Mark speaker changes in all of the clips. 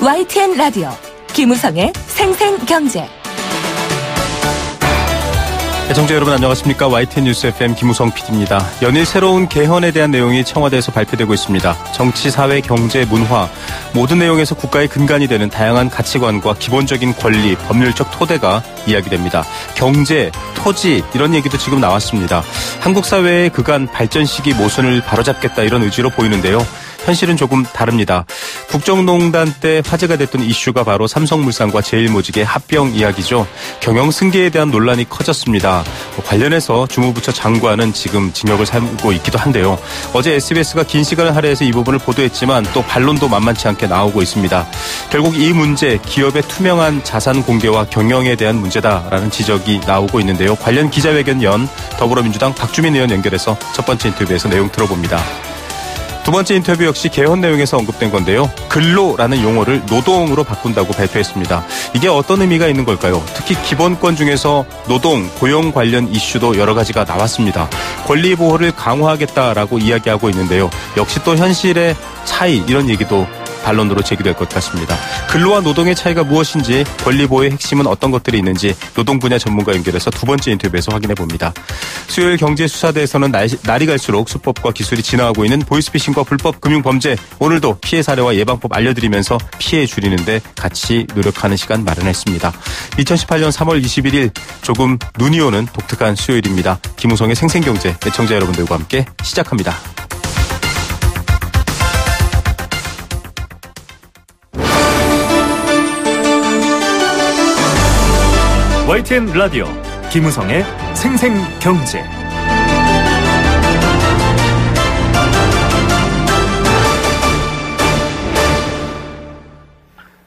Speaker 1: YTN 라디오 김우성의 생생경제.
Speaker 2: 애청자 여러분 안녕하십니까. YTN 뉴스 FM 김우성 PD입니다. 연일 새로운 개헌에 대한 내용이 청와대에서 발표되고 있습니다. 정치, 사회, 경제, 문화 모든 내용에서 국가의 근간이 되는 다양한 가치관과 기본적인 권리, 법률적 토대가 이야기됩니다. 경제, 토지 이런 얘기도 지금 나왔습니다. 한국 사회의 그간 발전 시기 모순을 바로잡겠다 이런 의지로 보이는데요. 현실은 조금 다릅니다. 국정농단 때 화제가 됐던 이슈가 바로 삼성물산과 제일모직의 합병 이야기죠. 경영 승계에 대한 논란이 커졌습니다. 관련해서 주무부처 장관은 지금 징역을 살고 있기도 한데요. 어제 SBS가 긴 시간을 할애해서 이 부분을 보도했지만 또 반론도 만만치 않게 나오고 있습니다. 결국 이 문제, 기업의 투명한 자산 공개와 경영에 대한 문제다라는 지적이 나오고 있는데요. 관련 기자회견 연 더불어민주당 박주민 의원 연결해서 첫 번째 인터뷰에서 내용 들어봅니다. 두 번째 인터뷰 역시 개헌 내용에서 언급된 건데요. 근로라는 용어를 노동으로 바꾼다고 발표했습니다. 이게 어떤 의미가 있는 걸까요? 특히 기본권 중에서 노동, 고용 관련 이슈도 여러 가지가 나왔습니다. 권리 보호를 강화하겠다라고 이야기하고 있는데요. 역시 또 현실의 차이 이런 얘기도 반론으로 제기될 것 같습니다. 근로와 노동의 차이가 무엇인지, 권리 보호의 핵심은 어떤 것들이 있는지 노동 분야 전문가 연결해서 두 번째 인터뷰에서 확인해 봅니다. 수요일 경제수사대에서는 날이 갈수록 수법과 기술이 진화하고 있는 보이스피싱과 불법 금융범죄, 오늘도 피해 사례와 예방법 알려드리면서 피해 줄이는데 같이 노력하는 시간 마련했습니다. 2018년 3월 21일 조금 눈이 오는 독특한 수요일입니다. 김우성의 생생경제, 애청자 여러분들과 함께 시작합니다.
Speaker 3: YTN 라디오 김우성의 생생경제.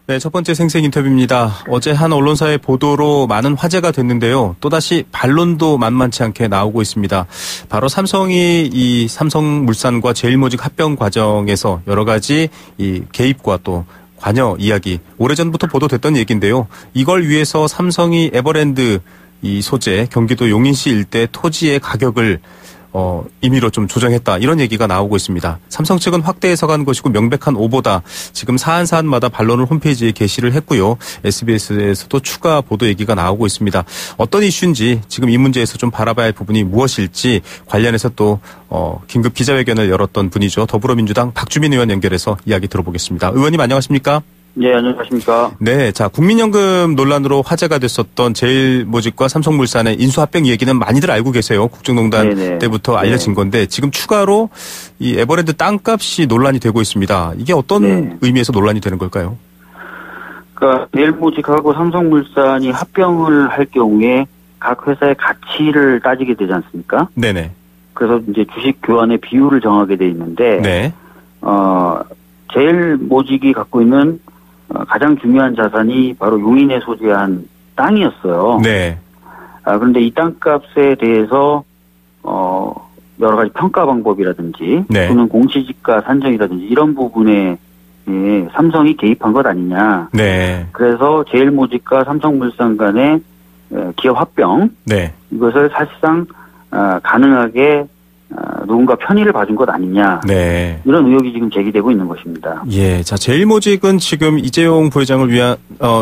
Speaker 2: 네, 첫 번째 생생 인터뷰입니다. 어제 한 언론사의 보도로 많은 화제가 됐는데요. 또다시 반론도 만만치 않게 나오고 있습니다. 바로 삼성이 이 삼성물산과 제일모직 합병 과정에서 여러 가지 이 개입과 또 관여 이야기, 오래전부터 보도됐던 얘기인데요. 이걸 위해서 삼성이 에버랜드 이 소재 경기도 용인시 일대 토지의 가격을 임의로 좀 조정했다 이런 얘기가 나오고 있습니다. 삼성 측은 확대 해석한 것이고 명백한 오보다 지금 사안마다 반론을 홈페이지에 게시를 했고요. SBS에서도 추가 보도 얘기가 나오고 있습니다. 어떤 이슈인지 지금 이 문제에서 좀 바라봐야 할 부분이 무엇일지 관련해서 또 긴급 기자회견을 열었던 분이죠. 더불어민주당 박주민 의원 연결해서 이야기 들어보겠습니다. 의원님 안녕하십니까?
Speaker 4: 네, 안녕하십니까.
Speaker 2: 네, 자, 국민연금 논란으로 화제가 됐었던 제일모직과 삼성물산의 인수합병 얘기는 많이들 알고 계세요. 국정농단
Speaker 4: 네네.
Speaker 2: 때부터 알려진 건데 지금 추가로 이 에버랜드 땅값이 논란이 되고 있습니다. 이게 어떤 의미에서 논란이 되는 걸까요?
Speaker 4: 그러니까 제일모직하고 삼성물산이 합병을 할 경우에 각 회사의 가치를 따지게 되지 않습니까?
Speaker 2: 네네.
Speaker 4: 그래서 이제 주식 교환의 비율을 정하게 돼 있는데,
Speaker 2: 네.
Speaker 4: 제일모직이 갖고 있는 가장 중요한 자산이 바로 용인에 소재한 땅이었어요.
Speaker 2: 네.
Speaker 4: 그런데 이 땅값에 대해서 여러 가지 평가 방법이라든지
Speaker 2: 네.
Speaker 4: 또는 공시지가 산정이라든지 이런 부분에 삼성이 개입한 것 아니냐.
Speaker 2: 네.
Speaker 4: 그래서 제일모직과 삼성물산 간의 기업 합병,
Speaker 2: 네.
Speaker 4: 이것을 사실상 가능하게 누군가 편의를 봐준 것 아니냐.
Speaker 2: 네.
Speaker 4: 이런 의혹이 지금 제기되고 있는 것입니다.
Speaker 2: 예. 자, 제일모직은 지금 이재용 부회장을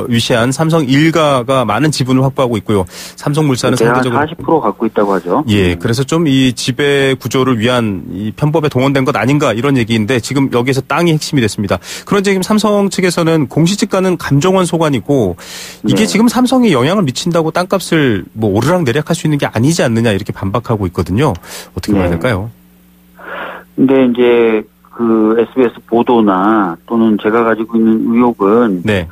Speaker 2: 위시한 삼성 일가가 많은 지분을 확보하고 있고요. 삼성물산은 상대적으로
Speaker 4: 한 40% 갖고 있다고 하죠.
Speaker 2: 예. 그래서 좀 이 지배 구조를 위한 이 편법에 동원된 것 아닌가 이런 얘기인데 지금 여기에서 땅이 핵심이 됐습니다. 그런데 지금 삼성 측에서는 공시지가는 감정원 소관이고 이게
Speaker 4: 네.
Speaker 2: 지금 삼성에 영향을 미친다고 땅값을 뭐 오르락내리락 할 수 있는 게 아니지 않느냐 이렇게 반박하고 있거든요. 어떻게 봐야 될까요?
Speaker 4: 근데 이제 그 SBS 보도나 또는 제가 가지고 있는 의혹은
Speaker 2: 네.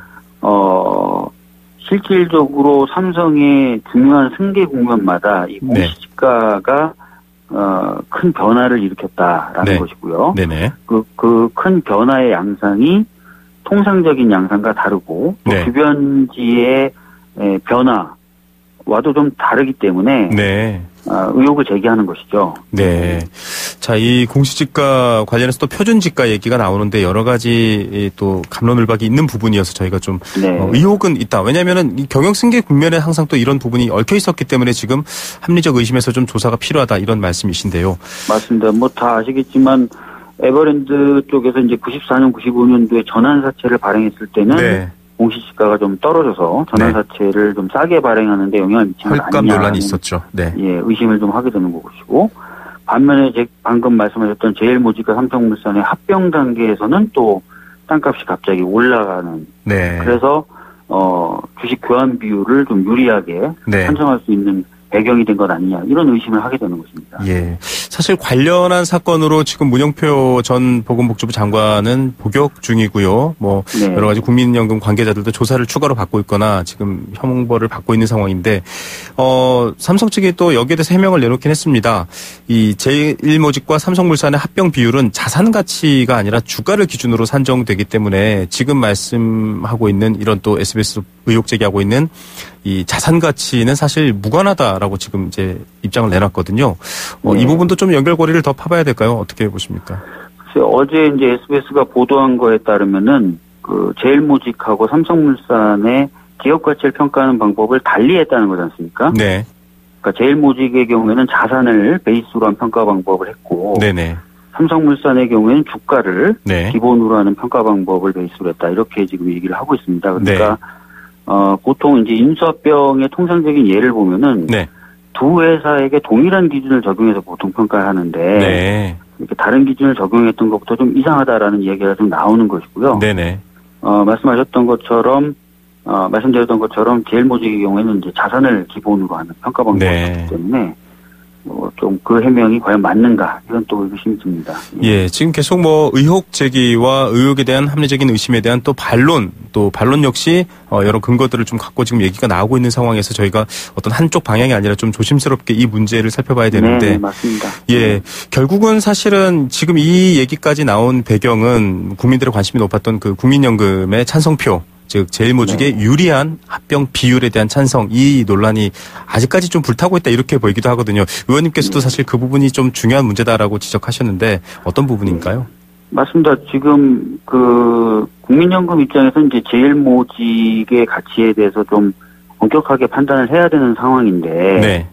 Speaker 4: 실질적으로 삼성의 중요한 승계 국면마다 이 공시지가가 큰 변화를 일으켰다라는
Speaker 2: 네.
Speaker 4: 것이고요.
Speaker 2: 네네.
Speaker 4: 그 큰 변화의 양상이 통상적인 양상과 다르고 또
Speaker 2: 네.
Speaker 4: 주변지의 변화와도 좀 다르기 때문에
Speaker 2: 네.
Speaker 4: 의혹을 제기하는 것이죠.
Speaker 2: 네. 자, 이 공시지가 관련해서 또 표준지가 얘기가 나오는데 여러 가지 또 갑론을박이 있는 부분이어서 저희가 좀 의혹은 있다. 왜냐하면은 이 경영승계 국면에 항상 또 이런 부분이 얽혀 있었기 때문에 지금 합리적 의심에서 좀 조사가 필요하다 이런 말씀이신데요.
Speaker 4: 맞습니다. 뭐 다 아시겠지만 에버랜드 쪽에서 이제 94년, 95년도에 전환사채를 발행했을 때는
Speaker 2: 네.
Speaker 4: 공시지가가 좀 떨어져서 전환사채를 좀 싸게 발행하는데 영향을 미치는 거
Speaker 2: 헐값
Speaker 4: 아니냐.
Speaker 2: 논란이 있었죠. 네.
Speaker 4: 예, 의심을 좀 하게 되는 것이고, 반면에 방금 말씀하셨던 제일모직과 삼성물산의 합병 단계에서는 또 땅값이 갑자기 올라가는.
Speaker 2: 네.
Speaker 4: 그래서 주식 교환 비율을 좀 유리하게
Speaker 2: 네.
Speaker 4: 산정할 수 있는 배경이 된 것 아니냐, 이런 의심을 하게 되는 것입니다.
Speaker 2: 예. 사실 관련한 사건으로 지금 문영표 전 보건복지부 장관은 복역 중이고요. 뭐
Speaker 4: 네.
Speaker 2: 여러 가지 국민연금 관계자들도 조사를 추가로 받고 있거나 지금 형벌을 받고 있는 상황인데 삼성 측이 또 여기에 대해서 해명을 내놓긴 했습니다. 이 제1모직과 삼성물산의 합병 비율은 자산 가치가 아니라 주가를 기준으로 산정되기 때문에 지금 말씀하고 있는 이런 또 SBS 의혹 제기하고 있는 이 자산 가치는 사실 무관하다라고 지금 이제 입장을 내놨거든요.
Speaker 4: 네.
Speaker 2: 이 부분도 좀 연결고리를 더 파봐야 될까요? 어떻게 보십니까?
Speaker 4: 어제 이제 SBS가 보도한 거에 따르면은 그 제일모직하고 삼성물산의 기업 가치를 평가하는 방법을 달리했다는 거지 않습니까?
Speaker 2: 네.
Speaker 4: 그러니까 제일모직의 경우에는 자산을 베이스로 한 평가 방법을 했고,
Speaker 2: 네네.
Speaker 4: 삼성물산의 경우에는 주가를
Speaker 2: 네.
Speaker 4: 기본으로 하는 평가 방법을 베이스로 했다, 이렇게 지금 얘기를 하고 있습니다. 그러니까 보통 이제 인수합병의 통상적인 예를 보면은
Speaker 2: 네.
Speaker 4: 두 회사에게 동일한 기준을 적용해서 보통 평가를 하는데
Speaker 2: 네.
Speaker 4: 이렇게 다른 기준을 적용했던 것부터 좀 이상하다라는 이야기가 좀 나오는 것이고요.
Speaker 2: 네네.
Speaker 4: 말씀드렸던 것처럼 제일모직의 경우에는 이제 자산을 기본으로 하는 평가 방법이기 때문에 좀 그 해명이 과연 맞는가, 이건 또 의심이 듭니다.
Speaker 2: 예, 지금 계속 뭐 의혹 제기와 의혹에 대한 합리적인 의심에 대한 또 반론 역시 여러 근거들을 좀 갖고 지금 얘기가 나오고 있는 상황에서 저희가 어떤 한쪽 방향이 아니라 좀 조심스럽게 이 문제를 살펴봐야 되는데.
Speaker 4: 네, 맞습니다.
Speaker 2: 예, 결국은 사실은 지금 이 얘기까지 나온 배경은 국민들의 관심이 높았던 그 국민연금의 찬성표, 즉 제일모직의 유리한 합병 비율에 대한 찬성, 이 논란이 아직까지 좀 불타고 있다, 이렇게 보이기도 하거든요. 의원님께서도 사실 그 부분이 좀 중요한 문제다라고 지적하셨는데 어떤 부분인가요?
Speaker 4: 맞습니다. 지금 그 국민연금 입장에서 이제 제일모직의 가치에 대해서 좀 엄격하게 판단을 해야 되는 상황인데,
Speaker 2: 네.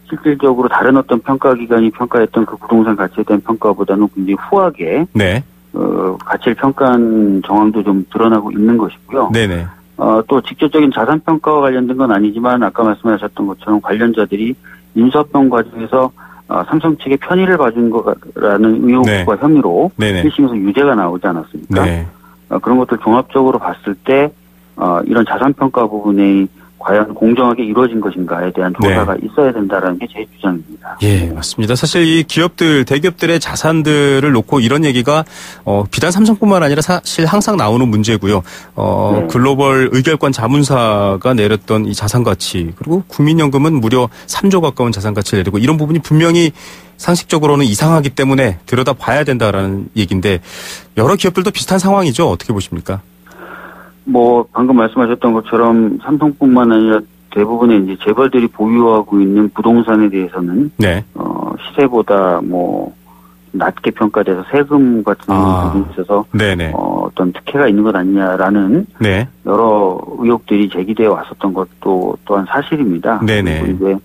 Speaker 4: 실질적으로 다른 어떤 평가기관이 평가했던 그 부동산 가치에 대한 평가보다는 굉장히 후하게
Speaker 2: 네.
Speaker 4: 가치를 평가한 정황도 좀 드러나고 있는 것이고요.
Speaker 2: 네네.
Speaker 4: 또 직접적인 자산 평가와 관련된 건 아니지만 아까 말씀하셨던 것처럼 관련자들이 인수합병 과정에서 삼성 측의 편의를 봐준 거라는 의혹과 혐의로 1심에서 유죄가 나오지 않았습니까?
Speaker 2: 네.
Speaker 4: 그런 것들 종합적으로 봤을 때 이런 자산 평가 부분이 과연 공정하게 이루어진 것인가에 대한 조사가 있어야 된다라는 게 제 주장입니다.
Speaker 2: 예, 맞습니다. 사실 이 대기업들의 자산들을 놓고 이런 얘기가 비단 삼성뿐만 아니라 사실 항상 나오는 문제고요. 글로벌 의결권 자문사가 내렸던 이 자산 가치, 그리고 국민연금은 무려 3조 가까운 자산 가치를 내리고, 이런 부분이 분명히 상식적으로는 이상하기 때문에 들여다봐야 된다라는 얘기인데, 여러 기업들도 비슷한 상황이죠. 어떻게 보십니까?
Speaker 4: 방금 말씀하셨던 것처럼 삼성뿐만 아니라 대부분의 이제 재벌들이 보유하고 있는 부동산에 대해서는 시세보다 낮게 평가돼서 세금 같은 부분에 있어서 어떤 특혜가 있는 것 아니냐라는 여러 의혹들이 제기되어 왔었던 것도 또한 사실입니다. 그리고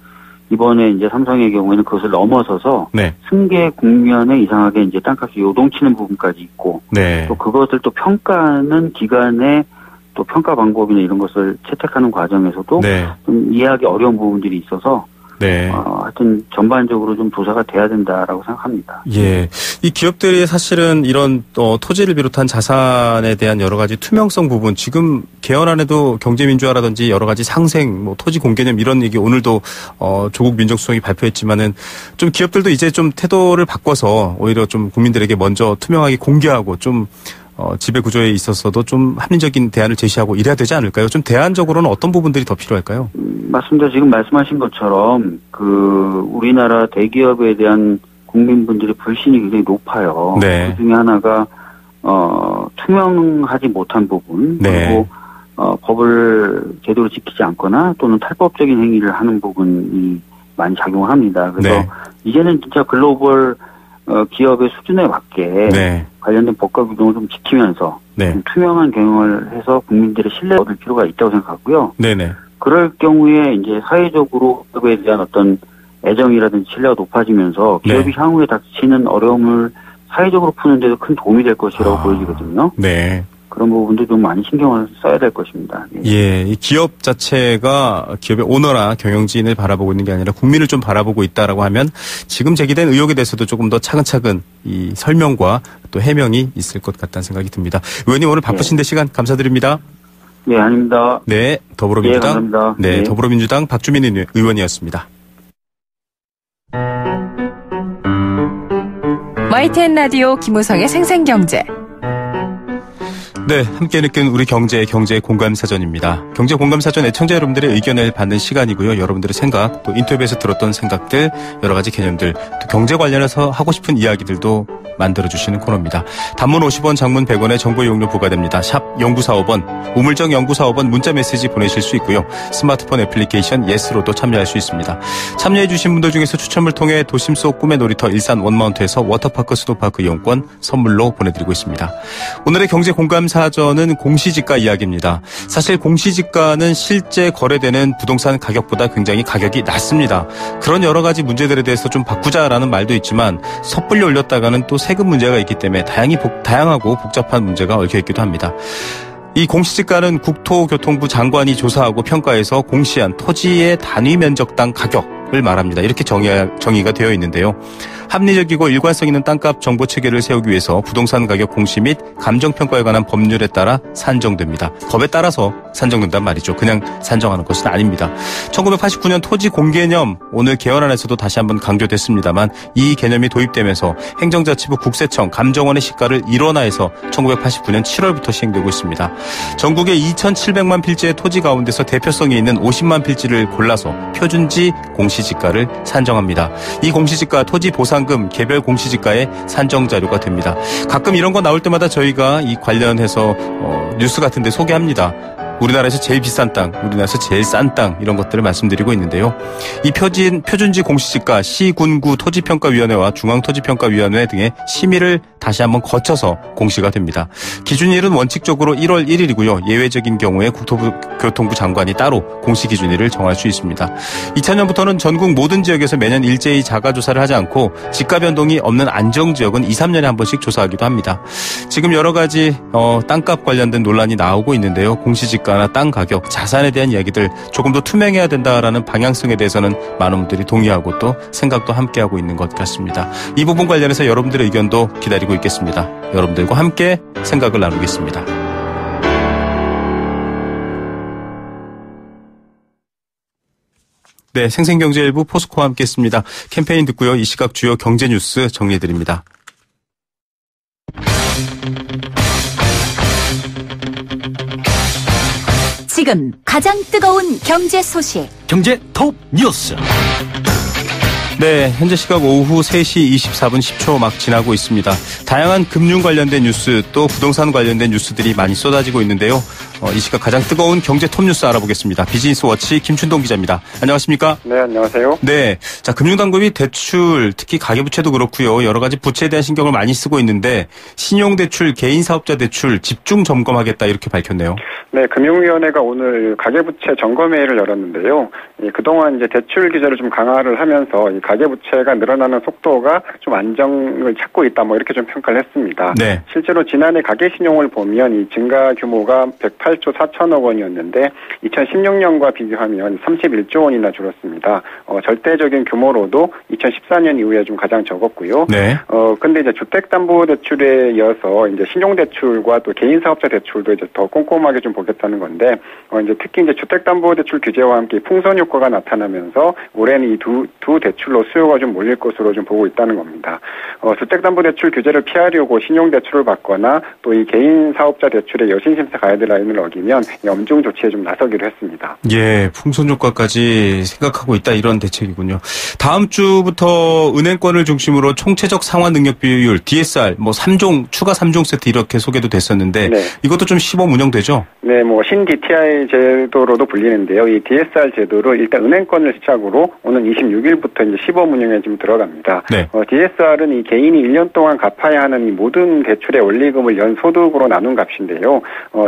Speaker 4: 이번에 이제 삼성의 경우에는 그것을 넘어서서 승계 국면에 이상하게 이제 땅값이 요동치는 부분까지 있고, 또 그것을 또 평가하는 기간에 또 평가 방법이나 이런 것을 채택하는 과정에서도 좀 이해하기 어려운 부분들이 있어서 하여튼 전반적으로 좀 조사가 돼야 된다라고 생각합니다.
Speaker 2: 예, 이 기업들이 사실은 이런 토지를 비롯한 자산에 대한 여러 가지 투명성 부분, 지금 개헌안에도 경제민주화라든지 여러 가지 상생, 토지 공개념 이런 얘기 오늘도 조국 민정수석이 발표했지만은 좀 기업들도 이제 좀 태도를 바꿔서 오히려 좀 국민들에게 먼저 투명하게 공개하고 좀 지배 구조에 있어서도 좀 합리적인 대안을 제시하고 이래야 되지 않을까요? 좀 대안적으로는 어떤 부분들이 더 필요할까요?
Speaker 4: 맞습니다. 지금 말씀하신 것처럼 우리나라 대기업에 대한 국민분들의 불신이 굉장히 높아요. 그 중에 하나가 투명하지 못한 부분, 그리고 법을 제대로 지키지 않거나 또는 탈법적인 행위를 하는 부분이 많이 작용합니다. 그래서 이제는 진짜 글로벌 기업의 수준에 맞게 관련된 법과 규정을 좀 지키면서 좀 투명한 경영을 해서 국민들의 신뢰를 얻을 필요가 있다고 생각하고요. 그럴 경우에 이제 사회적으로 기업에 대한 어떤 애정이라든지 신뢰가 높아지면서 기업이 향후에 닥치는 어려움을 사회적으로 푸는 데도 큰 도움이 될 것이라고 보여지거든요.
Speaker 2: 네.
Speaker 4: 그런 부분도 좀 많이 신경을 써야 될 것입니다. 네.
Speaker 2: 예, 이 기업 자체가 기업의 오너나 경영진을 바라보고 있는 게 아니라 국민을 좀 바라보고 있다라고 하면 지금 제기된 의혹에 대해서도 조금 더 차근차근 이 설명과 또 해명이 있을 것 같다는 생각이 듭니다. 의원님 오늘 바쁘신데 시간 감사드립니다.
Speaker 4: 네, 아닙니다.
Speaker 2: 네, 더불어민주당.
Speaker 4: 네, 감사합니다.
Speaker 2: 네, 더불어민주당 박주민 의원이었습니다.
Speaker 1: YTN 라디오 김우성의 생생경제.
Speaker 2: 네, 함께 느낀 우리 경제 공감사전입니다. 경제 공감사전 애청자 여러분들의 의견을 받는 시간이고요. 여러분들의 생각, 또 인터뷰에서 들었던 생각들, 여러 가지 개념들, 또 경제 관련해서 하고 싶은 이야기들도 만들어주시는 코너입니다. 단문 50원, 장문 100원의 정보 이용료 부과됩니다. 샵 0945번, 우물정 0945번 문자 메시지 보내실 수 있고요. 스마트폰 애플리케이션 예스로도 참여할 수 있습니다. 참여해주신 분들 중에서 추첨을 통해 도심 속 꿈의 놀이터 일산 원마운트에서 워터파크 수도파크 이용권 선물로 보내드리고 있습니다. 오늘의 경제 공감사전은 공시지가 이야기입니다. 사실 공시지가는 실제 거래되는 부동산 가격보다 굉장히 가격이 낮습니다. 그런 여러 가지 문제들에 대해서 좀 바꾸자라는 말도 있지만 섣불리 올렸다가는 또 세금 문제가 있기 때문에 다양하고 복잡한 문제가 얽혀있기도 합니다. 이 공시지가는 국토교통부 장관이 조사하고 평가해서 공시한 토지의 단위 면적당 가격을 말합니다. 이렇게 정의가 되어 있는데요. 합리적이고 일관성 있는 땅값 정보 체계를 세우기 위해서 부동산 가격 공시 및 감정평가에 관한 법률에 따라 산정됩니다. 법에 따라서 산정된단 말이죠. 그냥 산정하는 것은 아닙니다. 1989년 토지 공개념 오늘 개헌안에서도 다시 한번 강조됐습니다만 이 개념이 도입되면서 행정자치부 국세청 감정원의 시가를 일원화해서 1989년 7월부터 시행되고 있습니다. 전국의 2,700만 필지의 토지 가운데서 대표성이 있는 50만 필지를 골라서 표준지 공시지가를 산정합니다. 이 공시지가 토지 보상금 개별 공시지가의 산정 자료가 됩니다. 가끔 이런 거 나올 때마다 저희가 이 관련해서 뉴스 같은 데 소개합니다. 우리나라에서 제일 비싼 땅, 우리나라에서 제일 싼 땅 이런 것들을 말씀드리고 있는데요. 이 표준지 공시지가 시군구 토지평가위원회와 중앙토지평가위원회 등의 심의를 다시 한번 거쳐서 공시가 됩니다. 기준일은 원칙적으로 1월 1일이고요. 예외적인 경우에 국토교통부 장관이 따로 공시 기준일을 정할 수 있습니다. 2000년부터는 전국 모든 지역에서 매년 일제히 자가조사를 하지 않고 지가 변동이 없는 안정지역은 2, 3년에 한 번씩 조사하기도 합니다. 지금 여러 가지 땅값 관련된 논란이 나오고 있는데요. 공시지가 땅 가격, 자산에 대한 이야기들 조금 더 투명해야 된다라는 방향성에 대해서는 많은 분들이 동의하고 또 생각도 함께하고 있는 것 같습니다. 이 부분 관련해서 여러분들의 의견도 기다리고 있겠습니다. 여러분들과 함께 생각을 나누겠습니다. 네, 생생경제일부 포스코와 함께했습니다. 캠페인 듣고요. 이 시각 주요 경제 뉴스 정리해드립니다.
Speaker 1: 지금 가장 뜨거운 경제 소식.
Speaker 3: 경제 톱 뉴스.
Speaker 2: 네, 현재 시각 오후 3시 24분 10초 막 지나고 있습니다. 다양한 금융 관련된 뉴스 또 부동산 관련된 뉴스들이 많이 쏟아지고 있는데요. 이 시각 가장 뜨거운 경제 톱 뉴스 알아보겠습니다. 비즈니스워치 김춘동 기자입니다. 안녕하십니까?
Speaker 5: 네, 안녕하세요.
Speaker 2: 네, 자 금융당국이 대출, 특히 가계부채도 그렇고요. 여러 가지 부채에 대한 신경을 많이 쓰고 있는데 신용대출, 개인사업자 대출 집중 점검하겠다 이렇게 밝혔네요.
Speaker 5: 네, 금융위원회가 오늘 가계부채 점검회의를 열었는데요. 그동안 이제 대출 규제를 좀 강화를 하면서 이 가계부채가 늘어나는 속도가 좀 안정을 찾고 있다, 이렇게 좀 평가를 했습니다. 네. 실제로 지난해 가계신용을 보면 이 증가 규모가 108조 4천억 원이었는데 2016년과 비교하면 31조 원이나 줄었습니다. 절대적인 규모로도 2014년 이후에 좀 가장 적었고요. 네. 근데 이제 주택담보대출에 이어서 이제 신용대출과 또 개인사업자 대출도 이제 더 꼼꼼하게 좀 보겠다는 건데, 이제 특히 이제 주택담보대출 규제와 함께 풍선 효과가 나타나면서 올해는 이 두 대출로 수요가 좀 몰릴 것으로 좀 보고 있다는 겁니다. 주택담보대출 규제를 피하려고 신용대출을 받거나 또 이 개인사업자 대출의 여신심사 가이드라인을 어기면 엄중 조치에 좀 나서기로 했습니다.
Speaker 2: 예, 풍선 효과까지 생각하고 있다 이런 대책이군요. 다음 주부터 은행권을 중심으로 총체적 상환 능력 비율 DSR 추가 3종 세트 이렇게 소개도 됐었는데 네. 이것도 좀 시범 운영되죠?
Speaker 5: 네, 신 DTI 제도로도 불리는데요. 이 DSR 제도를 일단 은행권을 시작으로 오는 26일부터 이제 시범 운영에 좀 들어갑니다. 네. DSR은 이 개인이 1년 동안 갚아야 하는 이 모든 대출의 원리금을 연 소득으로 나눈 값인데요.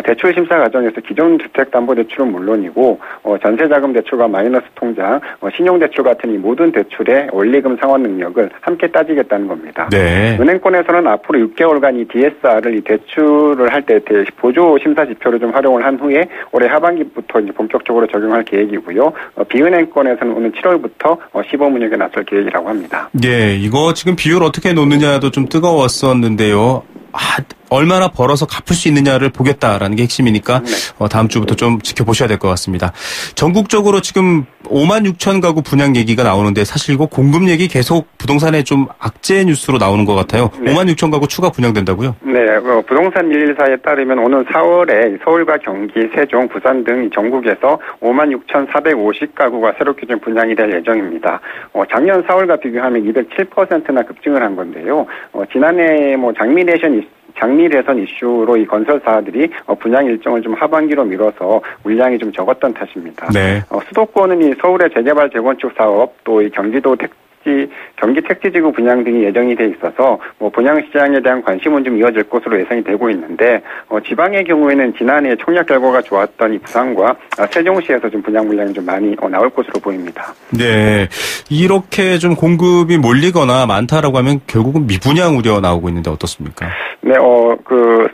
Speaker 5: 대출 심사 투자 과정에서 기존 주택담보대출은 물론이고 전세자금 대출과 마이너스 통장, 신용대출 같은 이 모든 대출의 원리금 상환 능력을 함께 따지겠다는 겁니다.
Speaker 2: 네.
Speaker 5: 은행권에서는 앞으로 6개월간 이 DSR을 이 대출을 할 때 보조 심사 지표를 좀 활용을 한 후에 올해 하반기부터 이제 본격적으로 적용할 계획이고요. 비은행권에서는 오늘 7월부터 시범 운영에 나설 계획이라고 합니다.
Speaker 2: 네, 이거 지금 비율 어떻게 놓느냐도 좀 뜨거웠었는데요. 얼마나 벌어서 갚을 수 있느냐를 보겠다라는 게 핵심이니까 네. 다음 주부터 좀 지켜보셔야 될 것 같습니다. 전국적으로 지금 5만 6천 가구 분양 얘기가 나오는데 사실 이거 공급 얘기 계속 부동산에 좀 악재 뉴스로 나오는 것 같아요. 네. 5만 6천 가구 추가 분양된다고요? 네,
Speaker 5: 부동산 114에 따르면 오는 4월에 서울과 경기, 세종, 부산 등 전국에서 5만 6,450가구가 새롭게 좀 분양이 될 예정입니다. 작년 4월과 비교하면 207%나 급증을 한 건데요. 지난해 장미대선 이슈로 이 건설사들이 분양 일정을 좀 하반기로 미뤄서 물량이 좀 적었던 탓입니다. 네. 수도권은 이 서울의 재개발 재건축 사업 또 이 경기 택지지구 분양 등이 예정이 돼 있어서 분양 시장에 대한 관심은 좀 이어질 것으로 예상이 되고 있는데 지방의 경우에는 지난해 청약 결과가 좋았던 이 부산과 세종시에서 좀 분양 물량이 좀 많이 나올 것으로 보입니다.
Speaker 2: 네, 이렇게 좀 공급이 몰리거나 많다라고 하면 결국은 미분양 우려 나오고 있는데 어떻습니까?
Speaker 5: 네,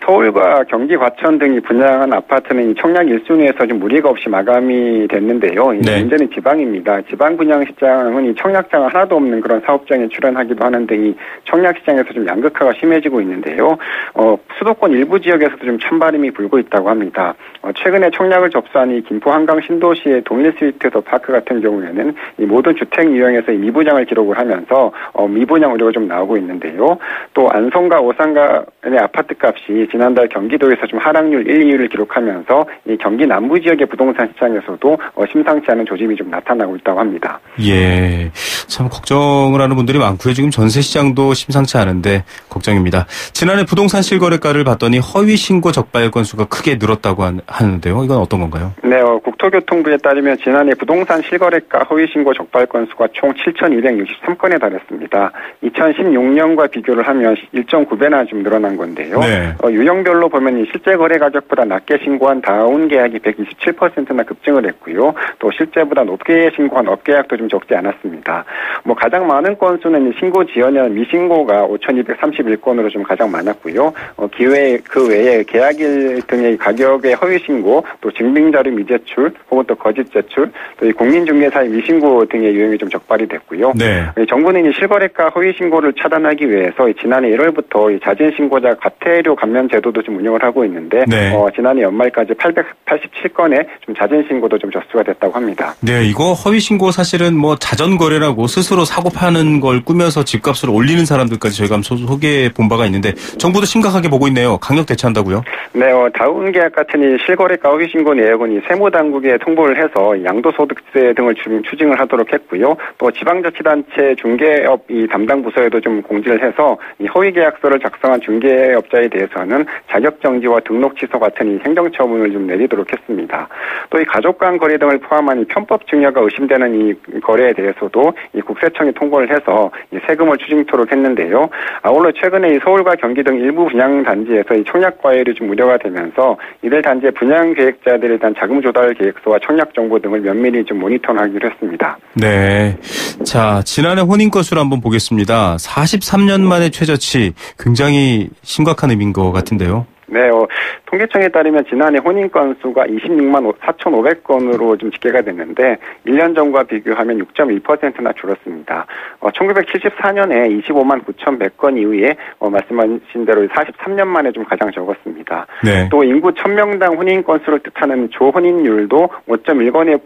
Speaker 5: 서울과 경기 과천 등이 분양한 아파트는 이 청약 1순위에서 좀 무리가 없이 마감이 됐는데요. 네. 문제는 지방입니다. 지방 분양 시장은 이 청약자가 하나도 없는 그런 사업장에 출연하기도 하는데 이 청약 시장에서 좀 양극화가 심해지고 있는데요. 수도권 일부 지역에서도 좀 찬바람이 불고 있다고 합니다. 최근에 청약을 접수한 이 김포 한강 신도시의 동일 스위트 더 파크 같은 경우에는 이 모든 주택 유형에서 미분양을 기록을 하면서 미분양 우려가 좀 나오고 있는데요. 또 안성과 오산간의 아파트 값이 지난달 경기도에서 좀 하락률 1, 2위를 기록하면서 이 경기 남부 지역의 부동산 시장에서도 심상치 않은 조짐이 좀 나타나고 있다고 합니다.
Speaker 2: 예, 참 걱정을 하는 분들이 많고요. 지금 전세 시장도 심상치 않은데 걱정입니다. 지난해 부동산 실거래가를 봤더니 허위 신고 적발 건수가 크게 늘었다고 하는데요. 이건 어떤 건가요?
Speaker 5: 네, 국토교통부에 따르면 지난해 부동산 실거래가 허위 신고 적발 건수가 총 7,263건에 달했습니다. 2016년과 비교를 하면 1.9배나 좀 늘어난 건데요. 네. 유형별로 보면 실제 거래 가격보다 낮게 신고한 다운 계약이 127%나 급증을 했고요. 또 실제보다 높게 신고한 업계약도 좀 적지 않았습니다. 가장 많은 건수는 신고 지연이나 미신고가 5,231건으로 좀 가장 많았고요. 그 외에 계약일 등의 가격의 허위 신고, 또 증빙자료 미제출, 혹은 또 거짓 제출, 또 이 공인중개사의 미신고 등의 유형이 좀 적발이 됐고요. 네. 정부는 이 실거래가 허위 신고를 차단하기 위해서 지난해 1월부터 이 자진 신고자 과태료 감면 제도도 좀 운영을 하고 있는데, 네. 지난해 연말까지 887건의 좀 자진 신고도 좀 접수가 됐다고 합니다.
Speaker 2: 네, 이거 허위 신고 사실은 자전 거래라고 스스로 사고 파는 걸 꾸며서 집값을 올리는 사람들까지 저희가 한번 소개해 본 바가 있는데 정부도 심각하게 보고 있네요. 강력 대처한다고요?
Speaker 5: 네, 다운 계약 같은 이 실거래가 허위 신고 내역은 이 세무당국에 통보를 해서 양도소득세 등을 추징을 하도록 했고요. 또 지방자치단체 중개업 이 담당 부서에도 좀 공지를 해서 이 허위 계약서를 작성한 중개업자에 대해서는 자격정지와 등록 취소 같은 이 행정처분을 좀 내리도록 했습니다. 또 이 가족 간 거래 등을 포함한 이 편법 증여가 의심되는 이 거래에 대해서도 이 국세청이 통보를 해서 이 세금을 추징토록 했는데요. 아울러 최근에 이 서울과 경기 등 일부 분양 단지에서 이 청약 과열이 좀 우려가 되면서 이들 단지의 분양 계획자들에 대한 자금 조달 계획서와 청약 정보 등을 면밀히 좀 모니터하기로 했습니다.
Speaker 2: 네. 자, 지난해 혼인 건수를 한번 보겠습니다. 43년 만에 최저치, 굉장히 심각한 의미인 것 같은데요.
Speaker 5: 네, 통계청에 따르면 지난해 혼인 건수가 26만 4,500건으로 좀 집계가 됐는데 1년 전과 비교하면 6.1%나 줄었습니다. 1974년에 25만 9,100건 이후에 말씀하신 대로 43년 만에 좀 가장 적었습니다. 네. 또 인구 1,000명당 혼인 건수를 뜻하는 조혼인율도 5.1건에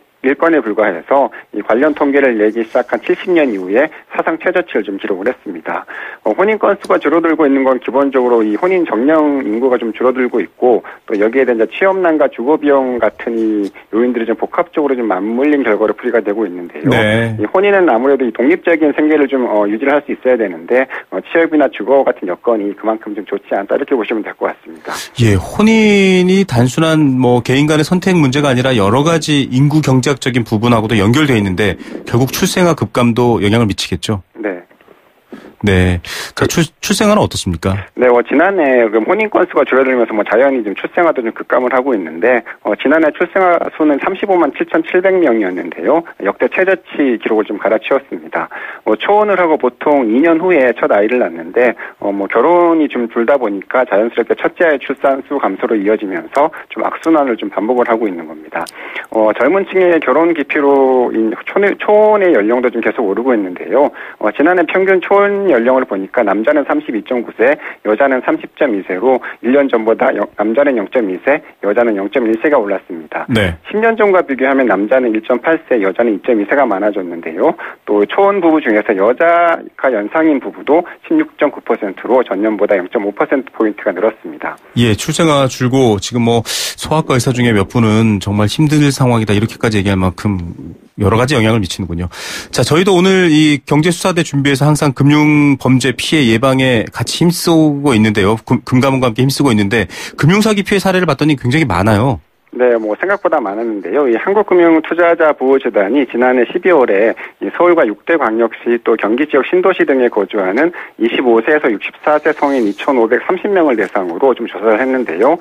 Speaker 5: 불과해서 이 관련 통계를 내기 시작한 70년 이후에 사상 최저치를 좀 기록을 했습니다. 혼인 건수가 줄어들고 있는 건 기본적으로 이 혼인 정령 인구가 좀 줄어들고 있고 또 여기에 대한 취업난과 주거 비용 같은 이 요인들이 좀 복합적으로 좀 맞물린 결과로 풀이가 되고 있는데요. 네. 이 혼인은 아무래도 이 독립적인 생계를 좀 유지를 할 수 있어야 되는데 취업이나 주거 같은 여건이 그만큼 좀 좋지 않다 이렇게 보시면 될 것 같습니다.
Speaker 2: 예, 혼인이 단순한 개인 간의 선택 문제가 아니라 여러 가지 인구 경제학적인 부분하고도 연결되어 있는데 결국 출생아 급감도 영향을 미치겠죠.
Speaker 5: 네.
Speaker 2: 네. 자, 출생아는 어떻습니까?
Speaker 5: 네, 지난해 혼인 건수가 줄어들면서 자연히 좀 출생아도 좀 급감을 하고 있는데, 지난해 출생아 수는 35만 7,700명이었는데요. 역대 최저치 기록을 좀 갈아치웠습니다. 초혼을 하고 보통 2년 후에 첫 아이를 낳는데, 결혼이 좀 줄다 보니까 자연스럽게 첫째 아이 출산 수 감소로 이어지면서 좀 악순환을 좀 반복을 하고 있는 겁니다. 젊은 층의 결혼 기피로 초혼의 연령도 좀 계속 오르고 있는데요. 지난해 평균 초혼 연령을 보니까 남자는 32.9세, 여자는 30.2세로 1년 전보다 남자는 0.2세, 여자는 0.1세가 올랐습니다. 네. 10년 전과 비교하면 남자는 1.8세, 여자는 2.2세가 많아졌는데요. 또 초혼 부부 중에서 여자가 연상인 부부도 16.9%로 전년보다 0.5%포인트가 늘었습니다.
Speaker 2: 예, 출생아 줄고 지금 소아과 의사 중에 몇 분은 정말 힘들 상황이다 이렇게까지 얘기할 만큼 여러 가지 영향을 미치는군요. 자, 저희도 오늘 이 경제수사대 준비해서 항상 금융범죄 피해 예방에 같이 힘쓰고 있는데요. 금감원과 함께 힘쓰고 있는데 금융사기 피해 사례를 봤더니 굉장히 많아요.
Speaker 5: 네, 생각보다 많았는데요. 이 한국금융투자자보호재단이 지난해 12월에 서울과 6대 광역시 또 경기 지역 신도시 등에 거주하는 25세에서 64세 성인 2,530명을 대상으로 좀 조사를 했는데요.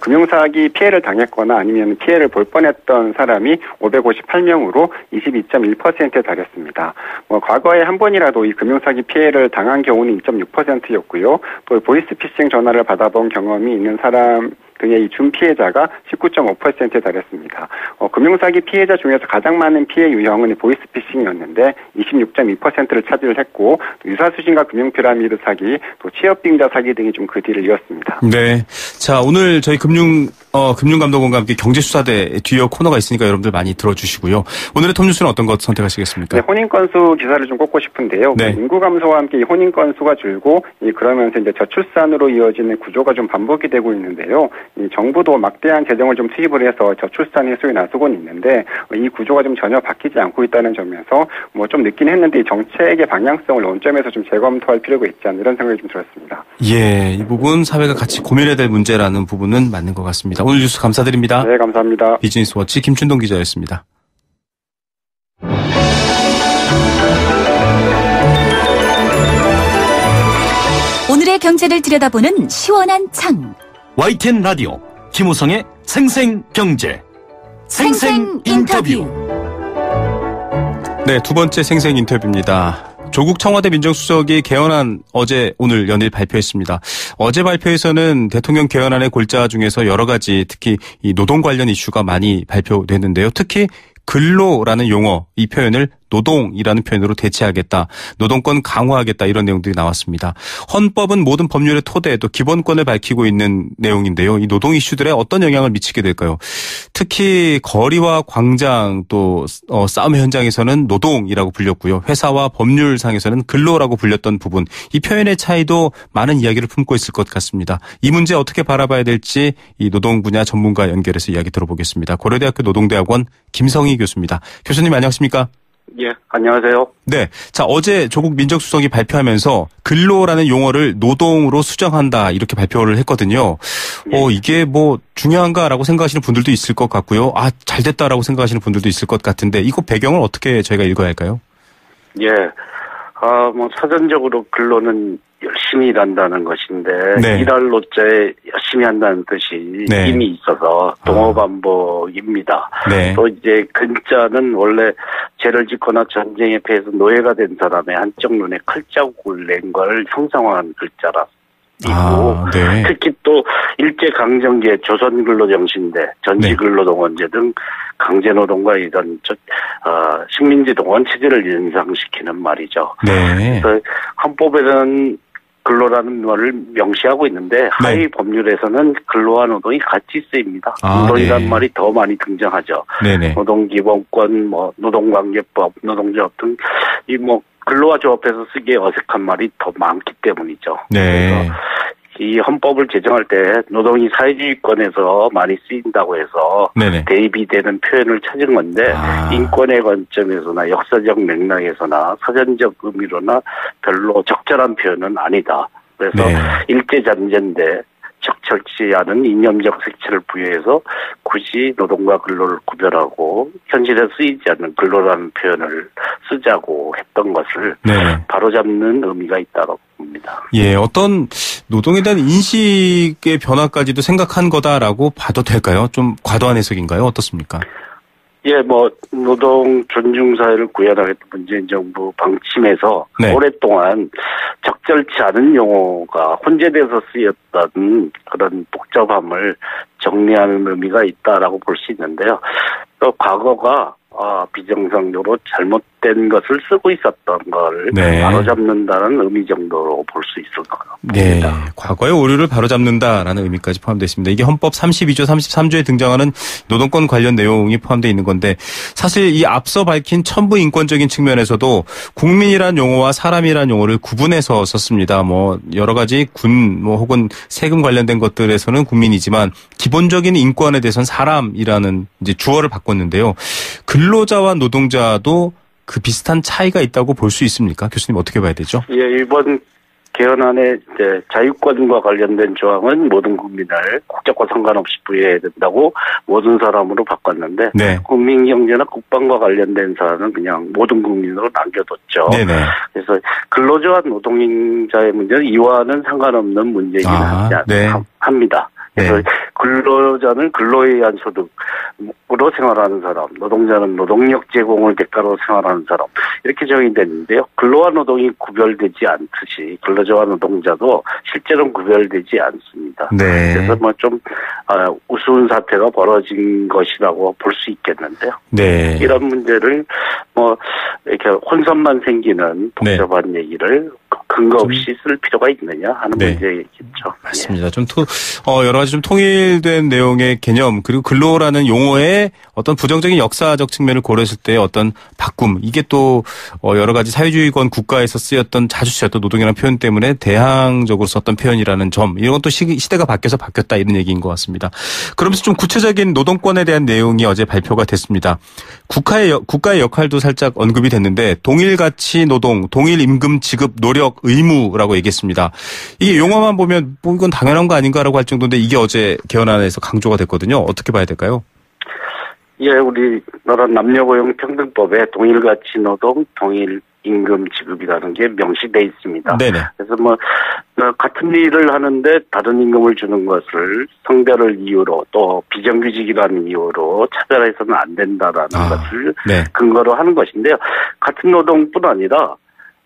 Speaker 5: 금융사기 피해를 당했거나 아니면 피해를 볼 뻔했던 사람이 558명으로 22.1%에 달했습니다. 과거에 한 번이라도 이 금융사기 피해를 당한 경우는 2.6%였고요. 또 보이스피싱 전화를 받아본 경험이 있는 사람 등의 이 준피해자가 19.5%에 달했습니다. 금융사기 피해자 중에서 가장 많은 피해 유형은 보이스피싱이었는데 26.2%를 차지를 했고 유사수신과 금융피라미드 사기, 또 취업빙자 사기 등이 좀 그 뒤를 이었습니다.
Speaker 2: 네, 자 오늘 저희 금융감독원과 함께 경제수사대 뒤이어 코너가 있으니까 여러분들 많이 들어주시고요. 오늘의 톱뉴스는 어떤 것 선택하시겠습니까?
Speaker 5: 네, 혼인 건수 기사를 좀 꼽고 싶은데요. 네. 인구 감소와 함께 이 혼인 건수가 줄고 그러면서 이제 저출산으로 이어지는 구조가 좀 반복이 되고 있는데요. 이 정부도 막대한 재정을 좀 투입을 해서 저출산 해소에 나서고는 있는데 이 구조가 좀 전혀 바뀌지 않고 있다는 점에서 좀 늦긴 했는데 이 정책의 방향성을 원점에서 좀 재검토할 필요가 있지 않나 이런 생각이 좀 들었습니다.
Speaker 2: 예, 이 부분 사회가 같이 고민해야 될 문제라는 부분은 맞는 것 같습니다. 오늘 뉴스 감사드립니다.
Speaker 5: 네, 감사합니다.
Speaker 2: 비즈니스워치 김춘동 기자였습니다.
Speaker 1: 오늘의 경제를 들여다보는 시원한 창.
Speaker 3: YTN 라디오 김우성의 생생경제 생생인터뷰.
Speaker 2: 네, 두 번째 생생 인터뷰입니다. 조국 청와대 민정수석이 개헌안 오늘 연일 발표했습니다. 어제 발표에서는 대통령 개헌안의 골자 중에서 여러 가지 특히 이 노동 관련 이슈가 많이 발표됐는데요. 특히 근로라는 용어, 이 표현을 노동이라는 표현으로 대체하겠다, 노동권 강화하겠다 이런 내용들이 나왔습니다. 헌법은 모든 법률의 토대 또 기본권을 밝히고 있는 내용인데요. 이 노동 이슈들에 어떤 영향을 미치게 될까요? 특히 거리와 광장 또 싸움의 현장에서는 노동이라고 불렸고요. 회사와 법률상에서는 근로라고 불렸던 부분, 이 표현의 차이도 많은 이야기를 품고 있을 것 같습니다. 이 문제 어떻게 바라봐야 될지 이 노동 분야 전문가 연결해서 이야기 들어보겠습니다. 고려대학교 노동대학원 김성희 교수입니다. 교수님 안녕하십니까?
Speaker 6: 예, 안녕하세요.
Speaker 2: 네. 자, 어제 조국 민정수석이 발표하면서 근로라는 용어를 노동으로 수정한다 이렇게 발표를 했거든요. 예. 이게 중요한가라고 생각하시는 분들도 있을 것 같고요. 잘 됐다라고 생각하시는 분들도 있을 것 같은데 이거 배경을 어떻게 저희가 읽어야 할까요?
Speaker 6: 예. 사전적으로 근로는 열심히 일한다는 것인데
Speaker 2: 네.
Speaker 6: 일할 노자에 열심히 한다는 뜻이
Speaker 2: 네.
Speaker 6: 이미 있어서 동어반복입니다.
Speaker 2: 네.
Speaker 6: 또 이제 근자는 원래 죄를 짓거나 전쟁에 패해서 노예가 된 사람의 한쪽 눈에 칼자국을 낸 걸 형상화한 글자라.
Speaker 2: 네.
Speaker 6: 특히 또 일제강점기의 조선근로정신대, 전지근로동원제 등 강제노동과 이런 식민지 동원 체제를 연상시키는 말이죠.
Speaker 2: 네.
Speaker 6: 그래서 헌법에는 근로라는 말을 명시하고 있는데 하위 법률에서는 근로와 노동이 같이 쓰입니다. 노동이라는 말이 더 많이 등장하죠. 네네. 노동기본권, 노동관계법, 노동조합 등 근로와 조합해서 쓰기에 어색한 말이 더 많기 때문이죠.
Speaker 2: 네.
Speaker 6: 그래서 이 헌법을 제정할 때 노동이 사회주의권에서 많이 쓰인다고 해서 네네. 대입이되는 표현을 찾은 건데 인권의 관점에서나 역사적 맥락에서나 사전적 의미로나 별로 적절한 표현은 아니다. 그래서 일제잔재인데 적절치 않은 이념적 색채를 부여해서 굳이 노동과 근로를 구별하고 현실에 쓰이지 않는 근로라는 표현을 쓰자고 했던 것을 바로잡는 의미가 있다고 봅니다.
Speaker 2: 예, 어떤 노동에 대한 인식의 변화까지도 생각한 거다라고 봐도 될까요? 좀 과도한 해석인가요? 어떻습니까?
Speaker 6: 예, 노동 존중 사회를 구현하겠다는 문재인 정부 방침에서 오랫동안 적절치 않은 용어가 혼재돼서 쓰였던 그런 복잡함을 정리하는 의미가 있다라고 볼 수 있는데요. 또 과거가 비정상적으로 잘못된 것을 쓰고 있었던 걸 바로잡는다는 의미 정도로 볼 수 있을 것 같습니다.
Speaker 2: 네, 과거의 오류를 바로잡는다라는 의미까지 포함되어 있습니다. 이게 헌법 32조, 33조에 등장하는 노동권 관련 내용이 포함되어 있는 건데 사실 이 앞서 밝힌 첨부 인권적인 측면에서도 국민이란 용어와 사람이란 용어를 구분해서 썼습니다. 여러 가지 군 혹은 세금 관련된 것들에서는 국민이지만 기본적인 인권에 대해서는 사람이라는 이제 주어를 바꿨는데요. 근로자와 노동자도 그 비슷한 차이가 있다고 볼 수 있습니까? 교수님 어떻게 봐야 되죠?
Speaker 6: 예, 이번 개헌안의 이제 자유권과 관련된 조항은 모든 국민을 국적과 상관없이 부여해야 된다고 모든 사람으로 바꿨는데 국민 경제나 국방과 관련된 사안은 그냥 모든 국민으로 남겨뒀죠. 그래서 근로자와 노동자의 문제는 이와는 상관없는 문제이긴 합니다. 그래서 근로자는 근로에 의한 소득으로 생활하는 사람, 노동자는 노동력 제공을 대가로 생활하는 사람 이렇게 정의됐는데요. 근로와 노동이 구별되지 않듯이 근로자와 노동자도 실제로는 구별되지 않습니다. 그래서 좀 우스운 사태가 벌어진 것이라고 볼 수 있겠는데요. 이런 문제를 이렇게 혼선만 생기는 복잡한 얘기를 근거 없이 쓸 필요가 있느냐 하는 문제겠죠.
Speaker 2: 맞습니다. 좀 여러 가지 좀 통일된 내용의 개념 그리고 근로라는 용어의 어떤 부정적인 역사적 측면을 고려했을 때 어떤 바꿈 이게 또 여러 가지 사회주의권 국가에서 쓰였던 자주 쓰였던 노동이라는 표현 때문에 대항적으로 썼던 표현이라는 점 이런 것도 시대가 바뀌어서 바뀌었다 이런 얘기인 것 같습니다. 그러면서 좀 구체적인 노동권에 대한 내용이 어제 발표가 됐습니다. 국가의 역할도 살짝 언급이 됐는데 동일가치 노동, 동일임금 지급 노력 의무라고 얘기했습니다. 이게 용어만 보면 이건 당연한 거 아닌가라고 할 정도인데 이게 어제 개헌안에서 강조가 됐거든요. 어떻게 봐야 될까요?
Speaker 6: 예, 우리나라 남녀고용평등법에 동일가치 노동, 동일임금 지급이라는 게 명시돼 있습니다. 그래서 같은 일을 하는데 다른 임금을 주는 것을 성별을 이유로 또 비정규직이라는 이유로 차별해서는 안 된다라는 것을 근거로 하는 것인데요. 같은 노동뿐 아니라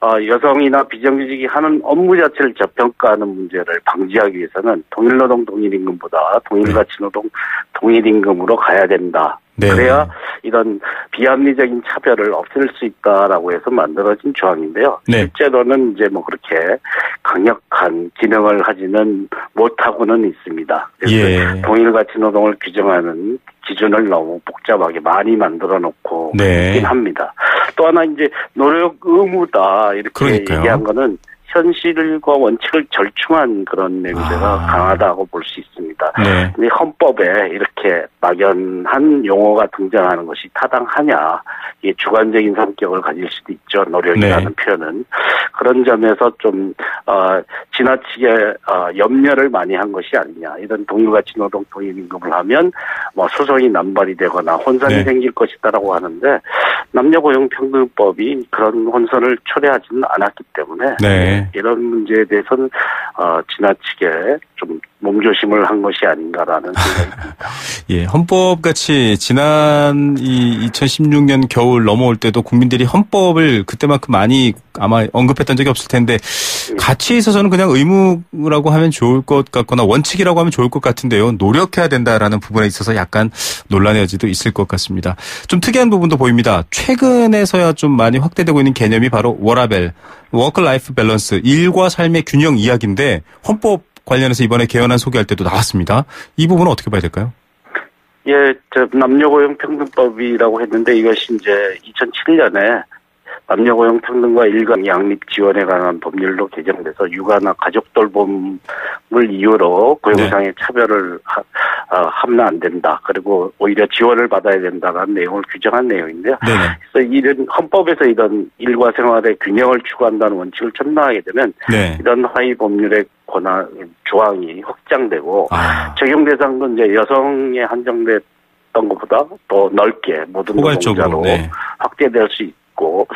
Speaker 6: 여성이나 비정규직이 하는 업무 자체를 저평가하는 문제를 방지하기 위해서는 동일노동 동일임금보다 동일가치 노동 동일임금으로 가야 된다. 그래야 이런 비합리적인 차별을 없앨 수 있다라고 해서 만들어진 조항인데요. 실제로는 이제 그렇게 강력한 기능을 하지는 못하고는 있습니다. 그래서 동일가치 노동을 규정하는 기준을 너무 복잡하게 많이 만들어 놓고 있긴 합니다. 또 하나 이제 노력 의무다 이렇게 얘기한 거는 현실과 원칙을 절충한 그런 냄새가 강하다고 볼 수 있습니다. 근데 헌법에 이렇게 막연한 용어가 등장하는 것이 타당하냐. 이게 주관적인 성격을 가질 수도 있죠. 노력이라는 표현은. 그런 점에서 좀 지나치게 염려를 많이 한 것이 아니냐. 이런 동일가치 노동 동일임금을 하면 소송이 남발이 되거나 혼선이 생길 것이다라고 하는데 남녀고용평등법이 그런 혼선을 초래하지는 않았기 때문에 이런 문제에 대해서는 지나치게 좀 몸조심을 한 것이 아닌가라는 생각이 듭니다.
Speaker 2: 예, 헌법같이 지난 2016년 겨울 넘어올 때도 국민들이 헌법을 그때만큼 많이 아마 언급했던 적이 없을 텐데 가치에 있어서는 그냥 의무라고 하면 좋을 것 같거나 원칙이라고 하면 좋을 것 같은데요. 노력해야 된다라는 부분에 있어서 약간 논란의 여지도 있을 것 같습니다. 좀 특이한 부분도 보입니다. 최근에서야 좀 많이 확대되고 있는 개념이 바로 워라밸, 워크-라이프 밸런스, 일과 삶의 균형 이야기인데 헌법 관련해서 이번에 개헌안 소개할 때도 나왔습니다. 이 부분은 어떻게 봐야 될까요?
Speaker 6: 예, 남녀고용평등법이라고 했는데 이것이 이제 2007년에 남녀고용평등과 일감 양립 지원에 관한 법률로 개정돼서 육아나 가족 돌봄을 이유로 고용상의 차별을 하면 안 된다. 그리고 오히려 지원을 받아야 된다라는 내용을 규정한 내용인데요. 그래서 이런 헌법에서 이런 일과 생활의 균형을 추구한다는 원칙을 전망하게 되면 이런 하위 법률의 조항이 확장되고 적용 대상도 이제 여성에 한정됐던 것보다 더 넓게 모든 노동자로 확대될 수 있고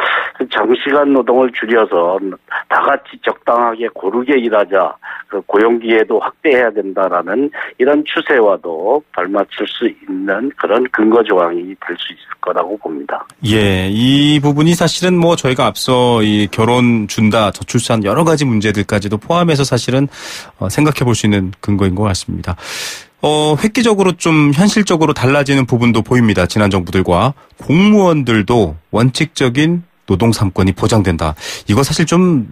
Speaker 6: 장시간 노동을 줄여서 다 같이 적당하게 고르게 일하자. 그 고용기회도 확대해야 된다라는 이런 추세와도 발맞출 수 있는 그런 근거 조항이 될 수 있을 거라고 봅니다.
Speaker 2: 예, 이 부분이 사실은 뭐 저희가 앞서 이 결혼 준다, 저출산 여러 가지 문제들까지도 포함해서 사실은 생각해 볼 수 있는 근거인 것 같습니다. 획기적으로 좀 현실적으로 달라지는 부분도 보입니다. 지난 정부들과 공무원들도 원칙적인 노동 3권이 보장된다. 이거 사실 좀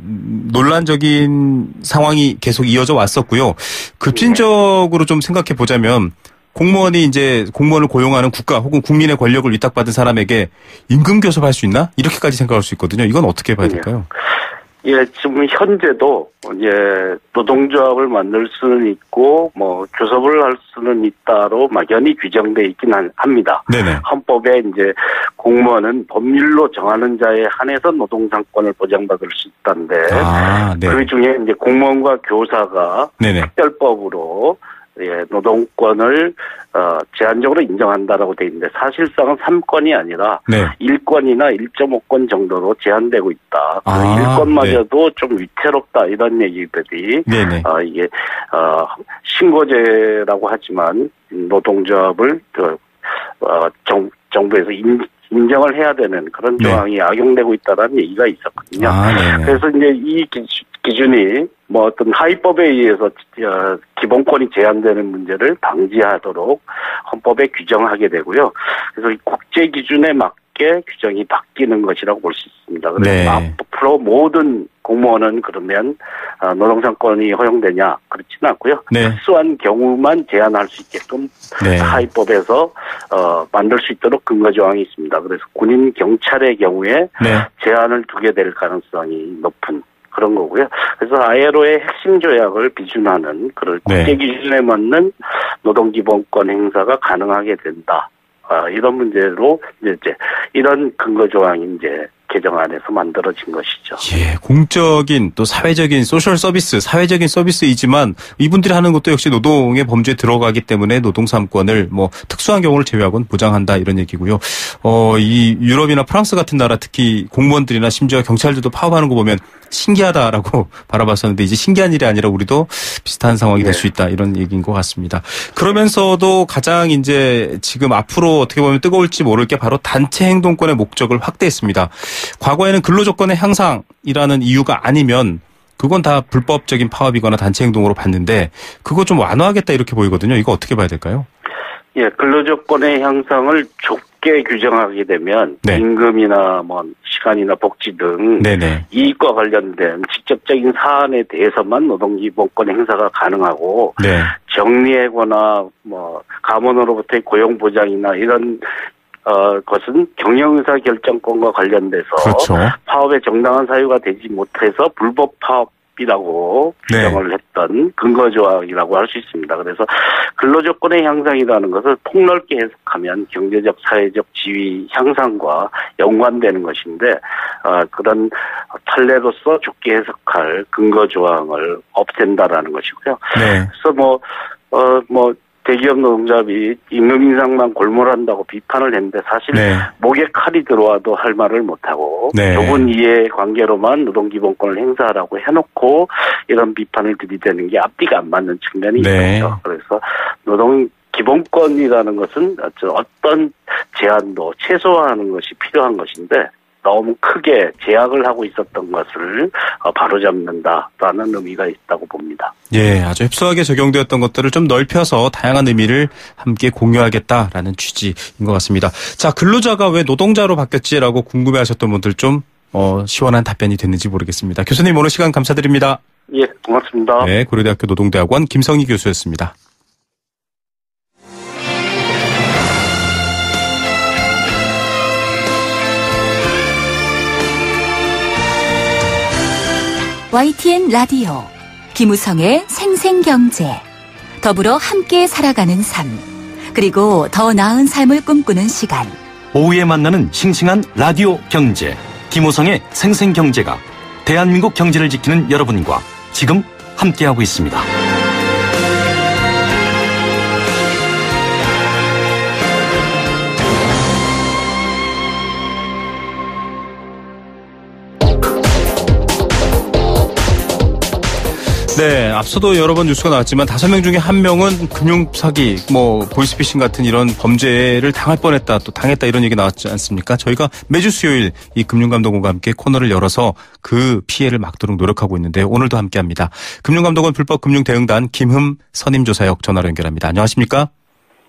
Speaker 2: 논란적인 상황이 계속 이어져 왔었고요. 급진적으로 좀 생각해 보자면 공무원이 이제 공무원을 고용하는 국가 혹은 국민의 권력을 위탁받은 사람에게 임금 교섭할 수 있나? 이렇게까지 생각할 수 있거든요. 이건 어떻게 봐야 될까요?
Speaker 6: 예, 지금 현재도 이제 노동조합을 만들 수는 있고 뭐 교섭을 할 수는 있다로 막연히 규정돼 있긴 합니다. 네네. 헌법에 이제 공무원은 법률로 정하는 자에 한해서 노동상권을 보장받을 수 있다는데 네. 그 중에 이제 공무원과 교사가 네네. 특별법으로 예, 노동권을 제한적으로 인정한다라고 돼 있는데 사실상은 3권이 아니라 네. 1권이나 1.5권 정도로 제한되고 있다. 그 1권마저도 네. 좀 위태롭다 이런 얘기들이 이게 신고제라고 하지만 노동조합을 정부에서 인정을 해야 되는 그런 조항이 네. 악용되고 있다는 얘기가 있었거든요. 그래서 이제 이 기준이 뭐 어떤 하위법에 의해서 기본권이 제한되는 문제를 방지하도록 헌법에 규정하게 되고요. 그래서 국제 기준에 맞게 규정이 바뀌는 것이라고 볼 수 있습니다. 그래서 네. 앞으로 모든 공무원은 그러면 노동상권이 허용되냐 그렇지는 않고요. 네. 특수한 경우만 제한할 수 있게끔 네. 하위법에서 만들 수 있도록 근거 조항이 있습니다. 그래서 군인 경찰의 경우에 네. 제한을 두게 될 가능성이 높은 그런 거고요. 그래서 ILO의 핵심 조약을 비준하는 그런 국제 기준에 맞는 노동기본권 행사가 가능하게 된다. 이런 문제로 이제 이런 근거 조항이 이제 개정안에서 만들어진 것이죠.
Speaker 2: 예, 공적인 또 사회적인 소셜 서비스, 사회적인 서비스이지만 이분들이 하는 것도 역시 노동의 범주에 들어가기 때문에 노동 3권을 뭐 특수한 경우를 제외하고는 보장한다 이런 얘기고요. 이 유럽이나 프랑스 같은 나라 특히 공무원들이나 심지어 경찰들도 파업하는 거 보면 신기하다라고 바라봤었는데 이제 신기한 일이 아니라 우리도 비슷한 상황이 될 수 있다 이런 얘기인 것 같습니다. 그러면서도 가장 이제 지금 앞으로 어떻게 보면 뜨거울지 모를 게 바로 단체 행동권의 목적을 확대했습니다. 과거에는 근로조건의 향상이라는 이유가 아니면 그건 다 불법적인 파업이거나 단체 행동으로 봤는데 그거 좀 완화하겠다 이렇게 보이거든요. 이거 어떻게 봐야 될까요?
Speaker 6: 예, 근로조건의 향상을 좁게 규정하게 되면 네. 임금이나 뭐 시간이나 복지 등 네네. 이익과 관련된 직접적인 사안에 대해서만 노동기본권 행사가 가능하고 네. 정리하거나 뭐 감원으로부터의 고용보장이나 이런 것은 경영의사결정권과 관련돼서 그렇죠. 파업의 정당한 사유가 되지 못해서 불법 파업이라고 규정을 했던 근거조항이라고 할 수 있습니다. 그래서 근로조건의 향상이라는 것을 폭넓게 해석하면 경제적, 사회적 지위 향상과 연관되는 것인데 그런 판례로서 좁게 해석할 근거조항을 없앤다라는 것이고요. 네. 그래서 대기업 노동자들이 임금 인상만 골몰한다고 비판을 했는데 사실 네. 목에 칼이 들어와도 할 말을 못하고 네. 좁은 이해관계로만 노동기본권을 행사하라고 해놓고 이런 비판을 들이대는 게 앞뒤가 안 맞는 측면이 네. 있죠. 그래서 노동기본권이라는 것은 어떤 제한도 최소화하는 것이 필요한 것인데 너무 크게 제약을 하고 있었던 것을 바로잡는다라는 의미가 있다고 봅니다.
Speaker 2: 예, 아주 흡사하게 적용되었던 것들을 좀 넓혀서 다양한 의미를 함께 공유하겠다라는 취지인 것 같습니다. 자, 근로자가 왜 노동자로 바뀌었지라고 궁금해하셨던 분들 좀 시원한 답변이 됐는지 모르겠습니다. 교수님 오늘 시간 감사드립니다.
Speaker 6: 예, 고맙습니다.
Speaker 2: 네, 고려대학교 노동대학원 김성희 교수였습니다.
Speaker 1: YTN 라디오 김우성의 생생경제 더불어 함께 살아가는 삶 그리고 더 나은 삶을 꿈꾸는 시간
Speaker 3: 오후에 만나는 싱싱한 라디오 경제 김우성의 생생경제가 대한민국 경제를 지키는 여러분과 지금 함께하고 있습니다.
Speaker 2: 네, 앞서도 여러 번 뉴스가 나왔지만 5명 중에 1명은 금융사기, 보이스피싱 같은 이런 범죄를 당할 뻔했다, 또 당했다 이런 얘기 나왔지 않습니까? 저희가 매주 수요일 이 금융감독원과 함께 코너를 열어서 그 피해를 막도록 노력하고 있는데 오늘도 함께합니다. 금융감독원 불법금융대응단 김흠 선임조사역 전화로 연결합니다. 안녕하십니까?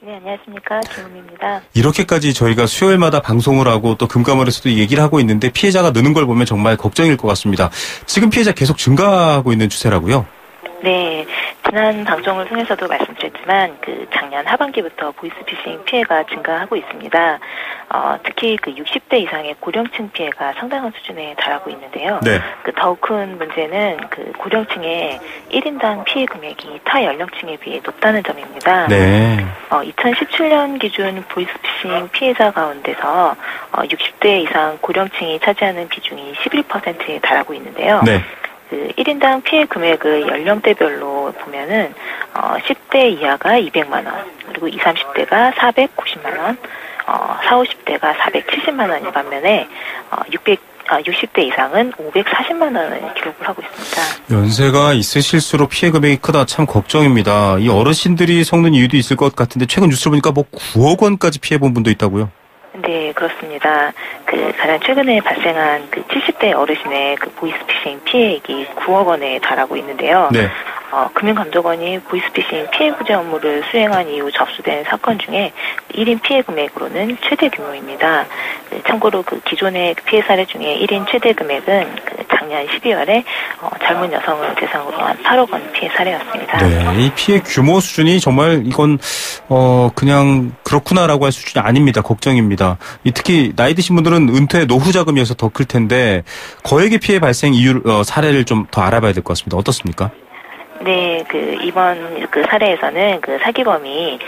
Speaker 7: 네, 안녕하십니까. 김흠입니다.
Speaker 2: 이렇게까지 저희가 수요일마다 방송을 하고 또 금감원에서도 얘기를 하고 있는데 피해자가 느는 걸 보면 정말 걱정일 것 같습니다. 지금 피해자 계속 증가하고 있는 추세라고요?
Speaker 7: 네, 지난 방송을 통해서도 말씀드렸지만 작년 하반기부터 보이스피싱 피해가 증가하고 있습니다. 특히 60대 이상의 고령층 피해가 상당한 수준에 달하고 있는데요.
Speaker 2: 네.
Speaker 7: 더욱 큰 문제는 고령층의 1인당 피해 금액이 타 연령층에 비해 높다는 점입니다.
Speaker 2: 네.
Speaker 7: 2017년 기준 보이스피싱 피해자 가운데서 60대 이상 고령층이 차지하는 비중이 11%에 달하고 있는데요.
Speaker 2: 네.
Speaker 7: 1인당 피해 금액을 연령대별로 보면은 10대 이하가 200만 원, 그리고 20, 30대가 490만 원, 40, 50대가 470만 원인 반면에 60대 이상은 540만 원을 기록을 하고 있습니다.
Speaker 2: 연세가 있으실수록 피해 금액이 크다. 참 걱정입니다. 이 어르신들이 속는 이유도 있을 것 같은데 최근 뉴스를 보니까 9억 원까지 피해본 분도 있다고요?
Speaker 7: 네, 그렇습니다. 가장 최근에 발생한 70대 어르신의 보이스피싱 피해액이 9억 원에 달하고 있는데요. 네. 금융감독원이 보이스피싱 피해 구제 업무를 수행한 이후 접수된 사건 중에 1인 피해 금액으로는 최대 규모입니다. 참고로 기존의 피해 사례 중에 1인 최대 금액은 작년 12월에 젊은 여성을 대상으로 한 8억 원 피해 사례였습니다.
Speaker 2: 네, 이 피해 규모 수준이 정말 이건 그냥 그렇구나라고 할 수준이 아닙니다. 걱정입니다. 특히 나이 드신 분들은 은퇴 노후 자금이어서 더 클 텐데 거액의 피해 발생 이유 사례를 좀 더 알아봐야 될 것 같습니다. 어떻습니까?
Speaker 7: 네, 이번 사례에서는 사기범이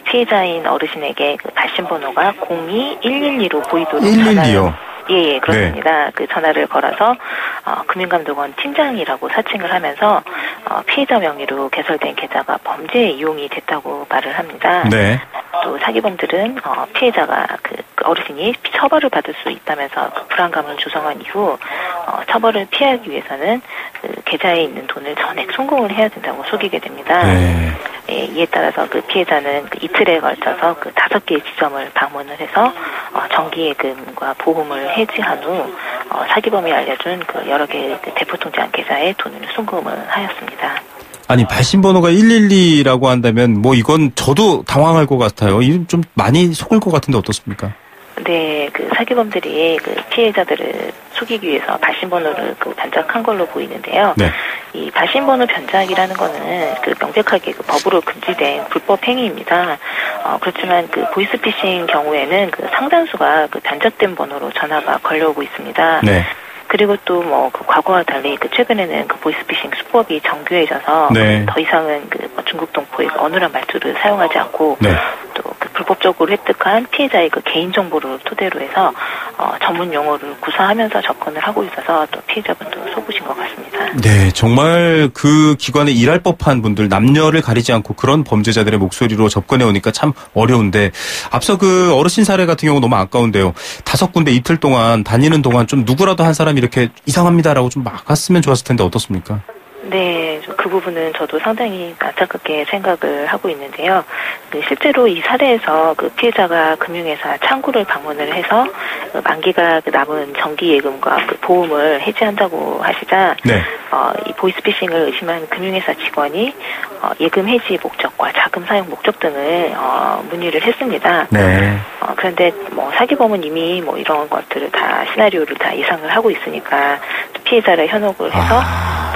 Speaker 7: 피해자인 어르신에게 발신번호가 02112로 보이도록
Speaker 2: 112요?
Speaker 7: 예, 그렇습니다. 네. 전화를 걸어서 금융감독원 팀장이라고 사칭을 하면서 피해자 명의로 개설된 계좌가 범죄에 이용이 됐다고 말을 합니다. 네. 또 사기범들은 피해자가 어르신이 처벌을 받을 수 있다면서 불안감을 조성한 이후 처벌을 피하기 위해서는 계좌에 있는 돈을 전액 송금을 해야 된다고 속이게 됩니다. 네. 예, 이에 따라서 피해자는 이틀에 걸쳐서 5개의 지점을 방문을 해서 정기예금과 보험을 해지한 후 사기범이 알려준 여러 개의 대포통장 계좌에 돈을 송금을 하였습니다.
Speaker 2: 아니 발신번호가 112라고 한다면 이건 저도 당황할 것 같아요. 좀 많이 속을 것 같은데 어떻습니까?
Speaker 7: 네, 사기범들이 피해자들을 속이기 위해서 발신번호를 변작한 걸로 보이는데요. 네. 이 발신번호 변작이라는 거는 명백하게 법으로 금지된 불법 행위입니다. 그렇지만 보이스피싱 경우에는 상당수가 변작된 번호로 전화가 걸려오고 있습니다. 네. 그리고 또 과거와 달리 최근에는 보이스피싱 수법이 정교해져서 네. 더 이상은 중국 동포의 어눌한 말투를 사용하지 않고 네. 또 불법적으로 획득한 피해자의 개인 정보를 토대로 해서 전문 용어를 구사하면서 접근을 하고 있어서 또 피해자분도 속으신 것 같습니다.
Speaker 2: 네, 정말 그 기관에 일할 법한 분들, 남녀를 가리지 않고 그런 범죄자들의 목소리로 접근해 오니까 참 어려운데 앞서 어르신 사례 같은 경우 너무 아까운데요. 5군데 이틀 동안 다니는 동안 좀 누구라도 한 사람이 이렇게 이상합니다라고 좀 막았으면 좋았을 텐데 어떻습니까?
Speaker 7: 네, 그 부분은 저도 상당히 안타깝게 생각을 하고 있는데요. 실제로 이 사례에서 피해자가 금융회사 창구를 방문을 해서 만기가 남은 정기예금과 보험을 해지한다고 하시자 네. 이 보이스피싱을 의심한 금융회사 직원이 예금 해지 목적과 자금 사용 목적 등을 문의를 했습니다. 네. 그런데 사기범은 이미 이런 것들을 다 시나리오를 다 예상을 하고 있으니까 피해자를 현혹을 해서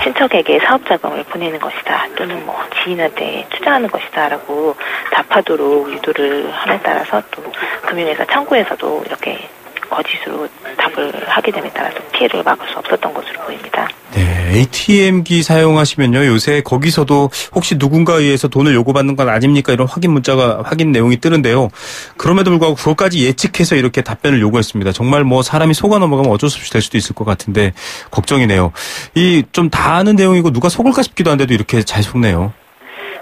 Speaker 7: 친척에게 사업 자금을 보내는 것이다 또는 지인한테 투자하는 것이다라고 답하도록 유도를 함에 따라서 또 금융회사 창구에서도 이렇게 거짓으로 답을 하게 됨에 따라서 피해를 막을 수 없었던 것으로 보입니다.
Speaker 2: 네, ATM기 사용하시면요. 요새 거기서도 혹시 누군가에 의해서 돈을 요구받는 건 아닙니까? 이런 확인 내용이 뜨는데요. 그럼에도 불구하고 그것까지 예측해서 이렇게 답변을 요구했습니다. 정말 사람이 속아 넘어가면 어쩔 수 없이 될 수도 있을 것 같은데 걱정이네요. 좀 다 아는 내용이고 누가 속을까 싶기도 한데도 이렇게 잘 속네요.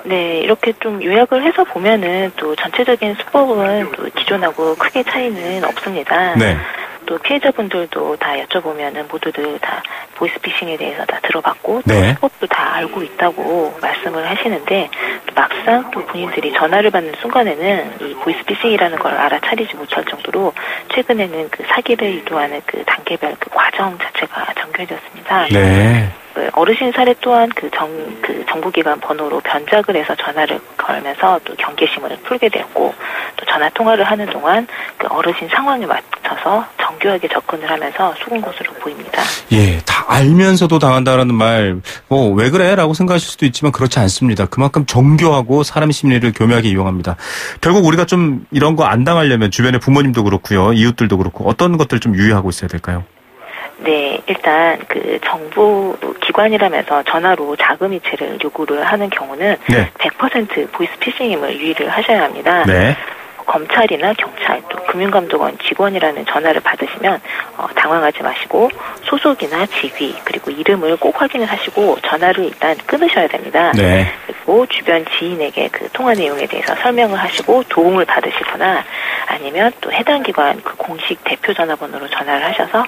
Speaker 7: 네, 이렇게 좀 요약을 해서 보면은 또 전체적인 수법은 또 기존하고 크게 차이는 없습니다. 네. 또 피해자분들도 다 여쭤보면은 모두들 다 보이스피싱에 대해서 다 들어봤고 네. 또 수법도 다 알고 있다고 말씀을 하시는데 막상 또 본인들이 전화를 받는 순간에는 이 보이스피싱이라는 걸 알아차리지 못할 정도로 최근에는 그 사기를 유도하는 그 단계별 그 과정 자체가 정교해졌습니다.
Speaker 2: 네.
Speaker 7: 어르신 사례 또한 그 정부기관 번호로 변작을 해서 전화를 걸면서 또 경계심을 풀게 되었고 또 전화 통화를 하는 동안 그 어르신 상황에 맞춰서 정교하게 접근을 하면서 속은 것으로 보입니다.
Speaker 2: 예, 다 알면서도 당한다라는 말, 왜 그래? 라고 생각하실 수도 있지만 그렇지 않습니다. 그만큼 정교하고 사람 심리를 교묘하게 이용합니다. 결국 우리가 좀 이런 거 안 당하려면 주변의 부모님도 그렇고요, 이웃들도 그렇고 어떤 것들 좀 유의하고 있어야 될까요?
Speaker 7: 네, 일단 그 정부 기관이라면서 전화로 자금이체를 요구를 하는 경우는 네. 100% 보이스피싱임을 유의를 하셔야 합니다. 네. 검찰이나 경찰 또 금융감독원 직원이라는 전화를 받으시면 당황하지 마시고 소속이나 직위 그리고 이름을 꼭 확인을 하시고 전화를 일단 끊으셔야 됩니다. 네. 그리고 주변 지인에게 그 통화 내용에 대해서 설명을 하시고 도움을 받으시거나 아니면 또 해당 기관 그 공식 대표 전화번호로 전화를 하셔서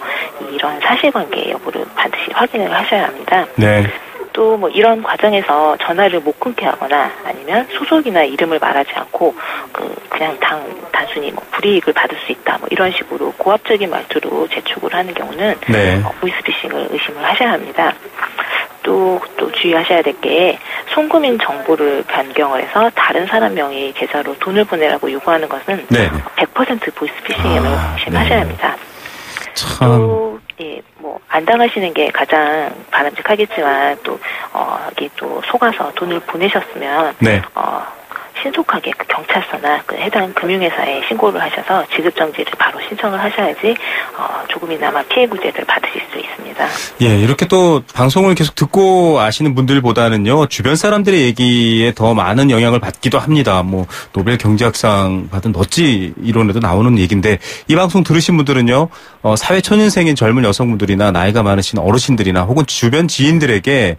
Speaker 7: 이런 사실관계 여부를 반드시 확인을 하셔야 합니다. 네. 또 뭐 이런 과정에서 전화를 못 끊게 하거나 아니면 소속이나 이름을 말하지 않고 그냥 단순히 뭐 불이익을 받을 수 있다 뭐 이런 식으로 고압적인 말투로 재촉을 하는 경우는 네. 보이스피싱을 의심을 하셔야 합니다. 또 주의하셔야 될 게 송금인 정보를 변경을 해서 다른 사람 명의 계좌로 돈을 보내라고 요구하는 것은 네. 100% 보이스피싱임을 의심하셔야 합니다.
Speaker 2: 참.
Speaker 7: 또 안 당하시는 게 가장 바람직하겠지만 이게 또 속아서 돈을 보내셨으면 네. 신속하게 그 경찰서나 그 해당 금융회사에 신고를 하셔서 지급정지를 바로 신청을 하셔야지 조금이나마 피해 구제를 받으실 수 있습니다.
Speaker 2: 예, 이렇게 또 방송을 계속 듣고 아시는 분들보다는요 주변 사람들의 얘기에 더 많은 영향을 받기도 합니다. 뭐 노벨 경제학상 받은 멋지 이론에도 나오는 얘기인데 이 방송 들으신 분들은요 사회 초년생인 젊은 여성분들이나 나이가 많으신 어르신들이나 혹은 주변 지인들에게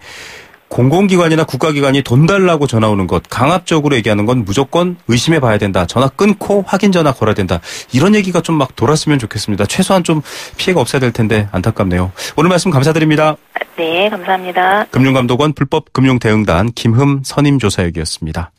Speaker 2: 공공기관이나 국가기관이 돈 달라고 전화 오는 것, 강압적으로 얘기하는 건 무조건 의심해 봐야 된다. 전화 끊고 확인 전화 걸어야 된다. 이런 얘기가 좀 막 돌았으면 좋겠습니다. 최소한 좀 피해가 없어야 될 텐데 안타깝네요. 오늘 말씀 감사드립니다.
Speaker 7: 네, 감사합니다.
Speaker 2: 금융감독원 불법금융대응단 김흠 선임조사역이었습니다.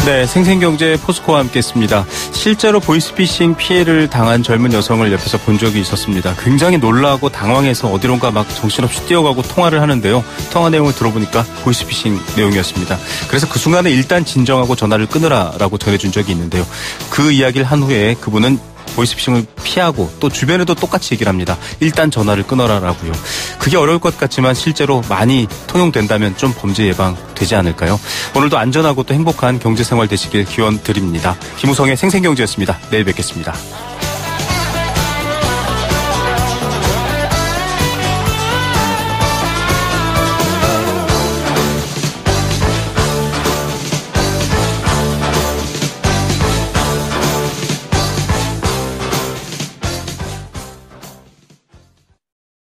Speaker 2: 네, 생생경제 포스코와 함께했습니다. 실제로 보이스피싱 피해를 당한 젊은 여성을 옆에서 본 적이 있었습니다. 굉장히 놀라고 당황해서 어디론가 막 정신없이 뛰어가고 통화를 하는데요. 통화 내용을 들어보니까 보이스피싱 내용이었습니다. 그래서 그 순간에 일단 진정하고 전화를 끊으라라고 전해준 적이 있는데요. 그 이야기를 한 후에 그분은 보이스피싱을 피하고 또 주변에도 똑같이 얘기를 합니다. 일단 전화를 끊어라라고요. 그게 어려울 것 같지만 실제로 많이 통용된다면 좀 범죄 예방 되지 않을까요? 오늘도 안전하고 또 행복한 경제생활 되시길 기원 드립니다. 김우성의 생생경제였습니다. 내일 뵙겠습니다.